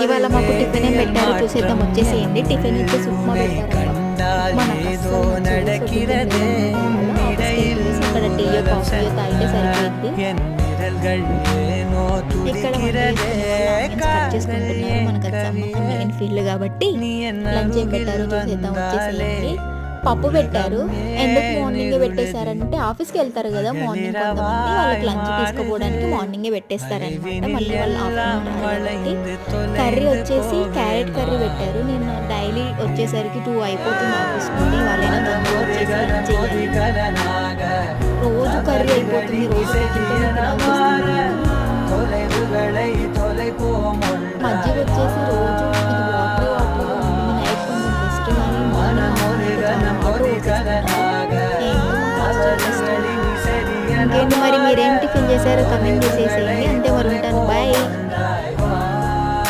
ఇవాళ మాకు టిఫిన్ ఏం పెట్టారో చూసేద్దాం, వచ్చేసేయండి. టిఫిన్ వచ్చేసి ఉప్మా పెట్టారు. అక్కడ టీయో కాఫీయో తాగితే సరిపోయింది. ఇక్కడ కట్ చేసుకుంటున్నారు, మనకు అది సంబంధం లేని ఫీల్డ్ కాబట్టి. లంచ్ ఏం పెట్టారో చూసేద్దాం, వచ్చేసేయండి. పప్పు పెట్టారు. ఎందుకు మార్నింగే పెట్టేశారంటే ఆఫీస్కి వెళ్తారు కదా మార్నింగ్, కొంతమంది వాళ్ళకి లంచ్ తీసుకుపోవడానికి మార్నింగే పెట్టేస్తారనమాట. మళ్ళీ వాళ్ళు ఆఫ్టర్నూన్ రావాలి. కర్రీ వచ్చేసి క్యారెట్ కర్రీ పెట్టారు. నేను డైలీ వచ్చేసరికి 2 అయిపోతుంది ఆఫీస్ నుండి. వాళ్ళైనా తొందరగా వచ్చేసి లంచ్ చేయాలి. రోజు కర్రీ అయిపోతుంది, రోజు మజ్జిగ వచ్చేసి రోజు వాటర్ నైట్ కొంచెం బెస్ట్, కానీ ఇంకేంటి మరి మీరేం టిఫిన్ చేశారో కమెంట్ చేసేసేయండి. అంతే.